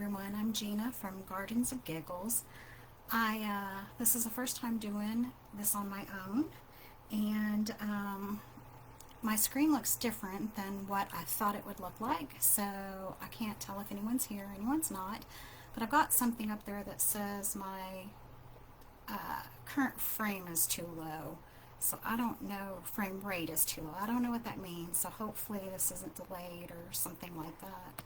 everyone, I'm Gina from Gardens of Giggles. This is the first time doing this on my own, and my screen looks different than what I thought it would look like, so I can't tell if anyone's here, anyone's not, but I've got something up there that says my current frame is too low. So I don't know, frame rate is too low. I don't know what that means, so hopefully this isn't delayed or something like that.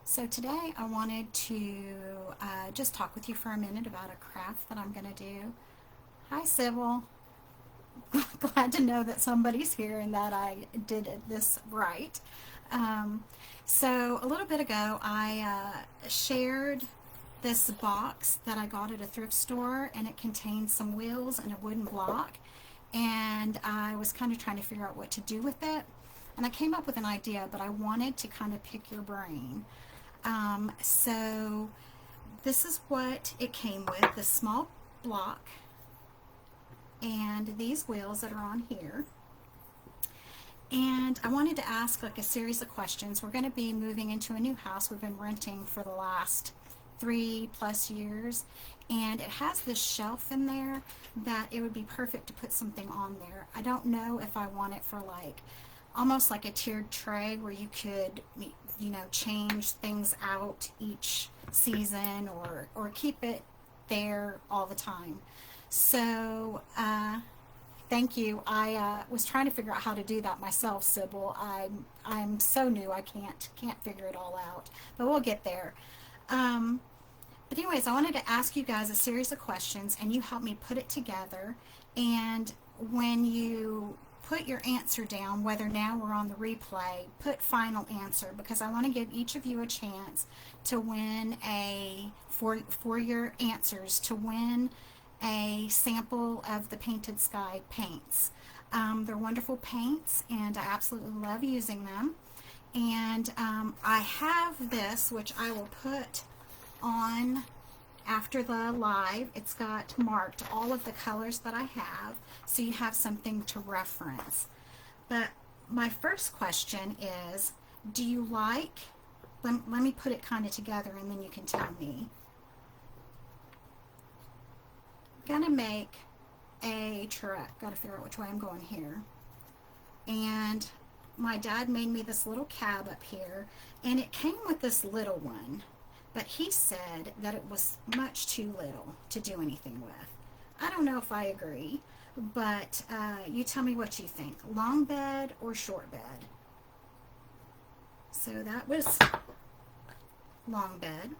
So today I wanted to just talk with you for a minute about a craft that I'm going to do. Hi, Sybil. Glad to know that somebody's here and that I did this right. So a little bit ago I shared this box that I got at a thrift store, and it contained some wheels and a wooden block, and I was kind of trying to figure out what to do with it, and I came up with an idea, but I wanted to kind of pick your brain. So this is what it came with: this small block and these wheels that are on here. And I wanted to ask like a series of questions. We're going to be moving into a new house. We've been renting for the last 3+ years, and it has this shelf in there that it would be perfect to put something on there. I don't know if I want it for like almost like a tiered tray where you could, you know, change things out each season, or keep it there all the time. So thank you. I was trying to figure out how to do that myself, Sybil. I'm so new. I can't figure it all out, but we'll get there. But anyways, I wanted to ask you guys a series of questions, and you help me put it together. And when you put your answer down, whether now or on the replay, put final answer, because I want to give each of you a chance to win for your answers, to win a sample of the Painted Sky paints. They're wonderful paints, and I absolutely love using them. And I have this, which I will put on after the live. It's got marked all of the colors that I have, so you have something to reference. But my first question is, do you like, let me put it kind of together and then you can tell me. I'm gonna make a truck. Gotta figure out which way I'm going here. And my dad made me this little cab up here, and it came with this little one, but he said that it was much too little to do anything with. I don't know if I agree, but you tell me what you think. Long bed or short bed? So that was long bed.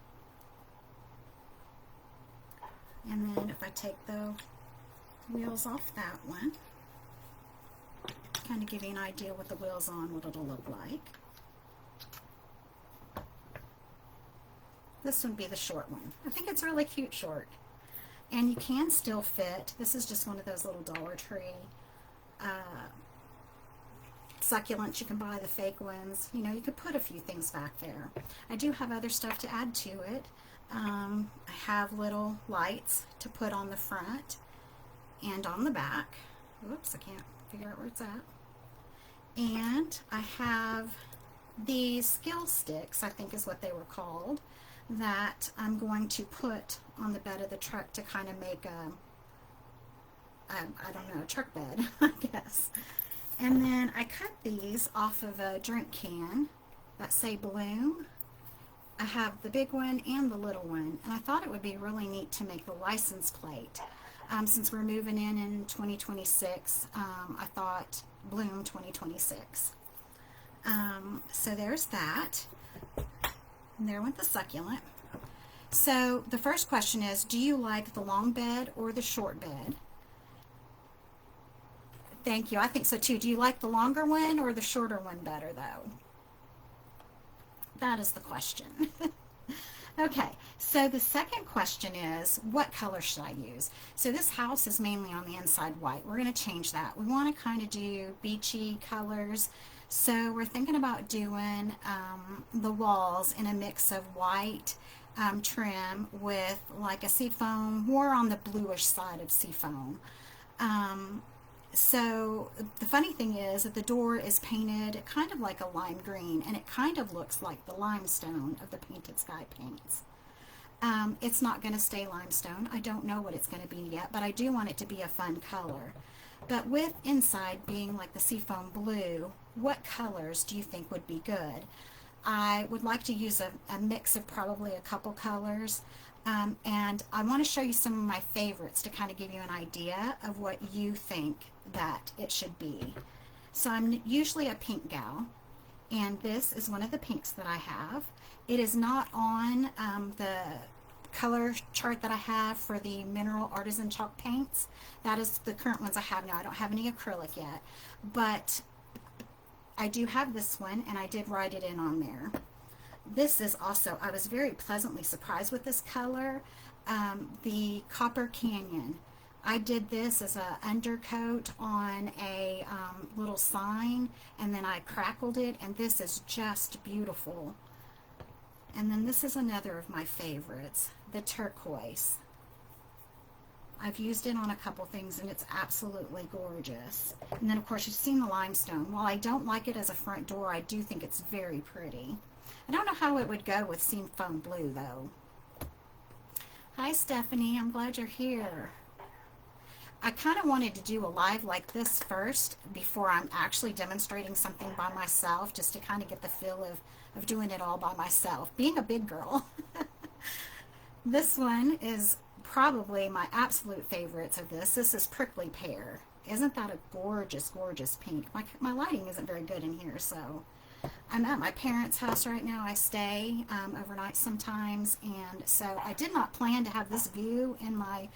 And then if I take the wheels off that one, kind of give you an idea what the wheels on, what it'll look like. This would be the short one. I think it's really cute short. And you can still fit, this is just one of those little Dollar Tree succulents. You can buy the fake ones. You know, you could put a few things back there. I do have other stuff to add to it. I have little lights to put on the front and on the back. Oops, I can't figure out where it's at. And I have these skill sticks, I think is what they were called, that I'm going to put on the bed of the truck to kind of make I don't know, a truck bed, I guess. And then I cut these off of a drink can that say Bloom. I have the big one and the little one, and I thought it would be really neat to make the license plate. Since we're moving in 2026, I thought Bloom 2026. So there's that. And there went the succulent. So the first question is, do you like the long bed or the short bed? Thank you. I think so too. Do you like the longer one or the shorter one better, though? That is the question. Okay, so the second question is, what color should I use? So this house is mainly on the inside white. We're going to change that. We want to kind of do beachy colors. So we're thinking about doing the walls in a mix of white trim with like a seafoam, more on the bluish side of seafoam. So the funny thing is that the door is painted kind of like a lime green, and it kind of looks like the limestone of the Painted Sky paints. It's not going to stay limestone. I don't know what it's going to be yet, but I do want it to be a fun color. But with inside being like the seafoam blue, what colors do you think would be good? I would like to use a mix of probably a couple colors. And I want to show you some of my favorites to kind of give you an idea of what you think that it should be. So I'm usually a pink gal, and this is one of the pinks that I have. It is not on the color chart that I have for the mineral artisan chalk paints. That is the current ones I have now. I don't have any acrylic yet, but I do have this one, and I did write it in on there. This is also, I was very pleasantly surprised with this color, the Copper Canyon. I did this as an undercoat on a little sign, and then I crackled it, and this is just beautiful. And then this is another of my favorites, the turquoise. I've used it on a couple things, and it's absolutely gorgeous. And then, of course, you've seen the limestone. While I don't like it as a front door, I do think it's very pretty. I don't know how it would go with seafoam blue, though. Hi, Stephanie. I'm glad you're here. I kind of wanted to do a live like this first before I'm actually demonstrating something by myself, just to kind of get the feel of doing it all by myself, being a big girl. This one is probably my absolute favorites of this. This is Prickly Pear. Isn't that a gorgeous, gorgeous pink? My lighting isn't very good in here, so I'm at my parents' house right now. I stay overnight sometimes, and so I did not plan to have this view in my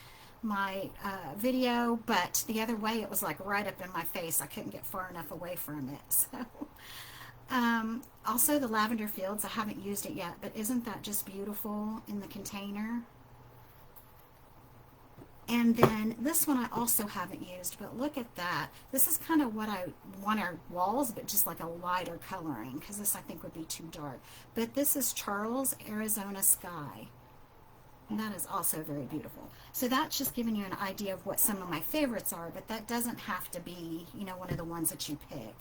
video, but the other way it was like right up in my face. I couldn't get far enough away from it. So also the lavender fields, I haven't used it yet, but isn't that just beautiful in the container? And then this one I also haven't used, but look at that. This is kind of what I want our walls, but just like a lighter coloring, because this I think would be too dark. But this is Charles Arizona Sky. And that is also very beautiful. So that's just giving you an idea of what some of my favorites are, but that doesn't have to be, you know, one of the ones that you pick.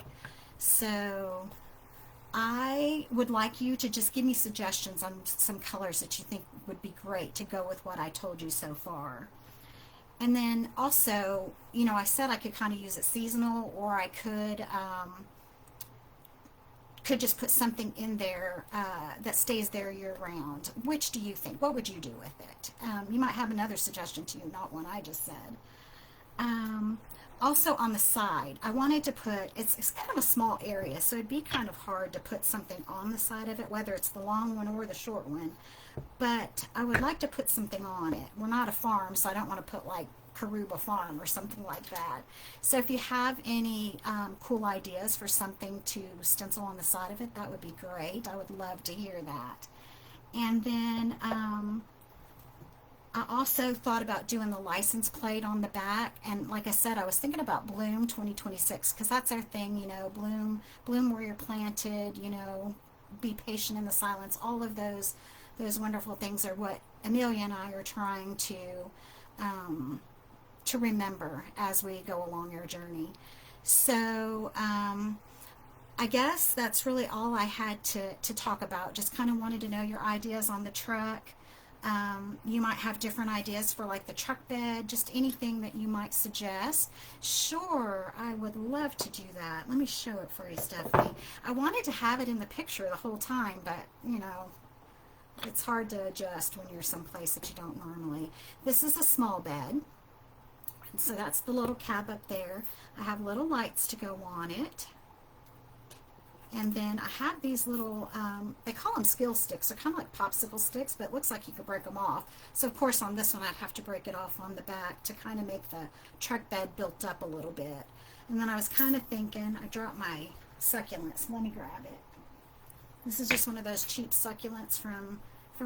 So I would like you to just give me suggestions on some colors that you think would be great to go with what I told you so far. And then also, you know, I said I could kind of use it seasonal, or I could just put something in there that stays there year round. Which do you think? What would you do with it? You might have another suggestion too, not one I just said. Also on the side, I wanted to put, it's kind of a small area, so it'd be kind of hard to put something on the side of it, whether it's the long one or the short one. But I would like to put something on it. We're not a farm, so I don't want to put like Karuba Farm or something like that. So if you have any cool ideas for something to stencil on the side of it, that would be great. I would love to hear that. And then I also thought about doing the license plate on the back, and like I said, I was thinking about Bloom 2026, because that's our thing, you know, bloom where you're planted, you know, be patient in the silence. All of those wonderful things are what Amelia and I are trying to remember as we go along our journey. So I guess that's really all I had to talk about. Just kind of wanted to know your ideas on the truck. You might have different ideas for like the truck bed, just anything that you might suggest. Sure, I would love to do that. Let me show it for you, Stephanie. I wanted to have it in the picture the whole time, but you know, it's hard to adjust when you're someplace that you don't normally. This is a small bed, and so that's the little cab up there. I have little lights to go on it. And then I have these little, they call them skill sticks. They're kind of like popsicle sticks, but it looks like you could break them off. So of course on this one I'd have to break it off on the back to kind of make the truck bed built up a little bit. And then I was kind of thinking, I dropped my succulents. Let me grab it. This is just one of those cheap succulents from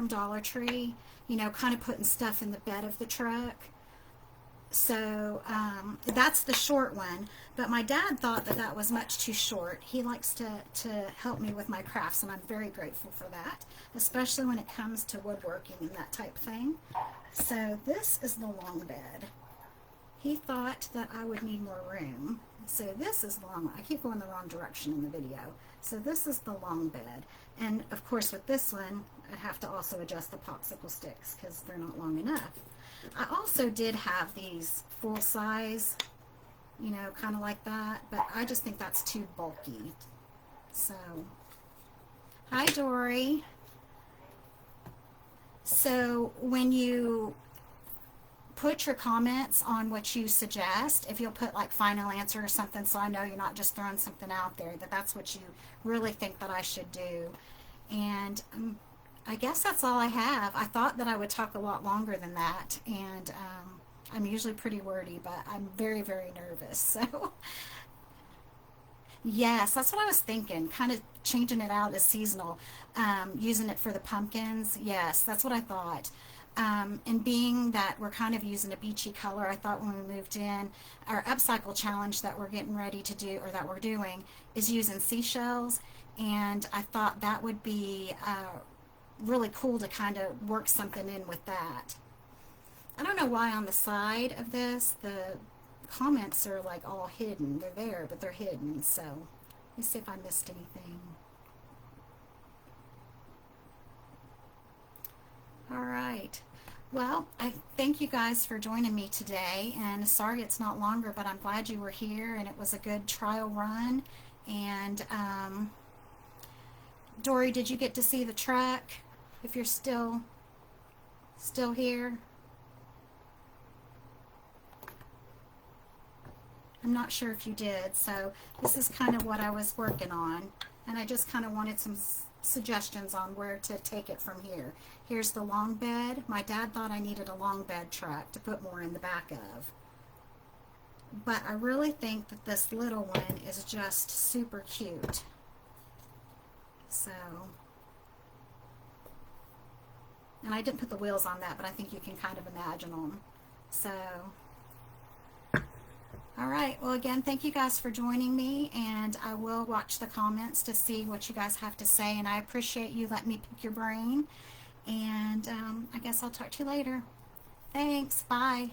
Dollar Tree, you know, kind of putting stuff in the bed of the truck. So that's the short one, but my dad thought that that was much too short. He likes to help me with my crafts, and I'm very grateful for that, especially when it comes to woodworking and that type thing. So this is the long bed. he thought that I would need more room. So this is long. I keep going the wrong direction in the video. So this is the long bed. And of course with this one, I have to also adjust the popsicle sticks because they're not long enough. I also did have these full size, you know, kind of like that, but I just think that's too bulky. So, hi Dory. So when you put your comments on what you suggest, if you'll put like final answer or something, so I know you're not just throwing something out there, that that's what you really think that I should do. And I guess that's all I have. I thought that I would talk a lot longer than that, and I'm usually pretty wordy, but I'm very, very nervous. So yes, that's what I was thinking, kind of changing it out as seasonal, using it for the pumpkins. Yes, that's what I thought. And being that we're kind of using a beachy color, I thought when we moved in, our upcycle challenge that we're getting ready to do, or that we're doing, is using seashells. And I thought that would be really cool to kind of work something in with that. I don't know why on the side of this, the comments are like all hidden. They're there, but they're hidden. So let me see if I missed anything. All right. Well, I thank you guys for joining me today, and sorry it's not longer, but I'm glad you were here, and it was a good trial run. And Dory, did you get to see the truck? If you're still here, I'm not sure if you did. So this is kind of what I was working on, and I just kind of wanted some suggestions on where to take it from here. Here's the long bed. My dad thought I needed a long bed truck to put more in the back of, but I really think that this little one is just super cute. So, and I didn't put the wheels on that, but I think you can kind of imagine them. So, all right. Well, again, thank you guys for joining me, and I will watch the comments to see what you guys have to say, and I appreciate you letting me pick your brain, and I guess I'll talk to you later. Thanks. Bye.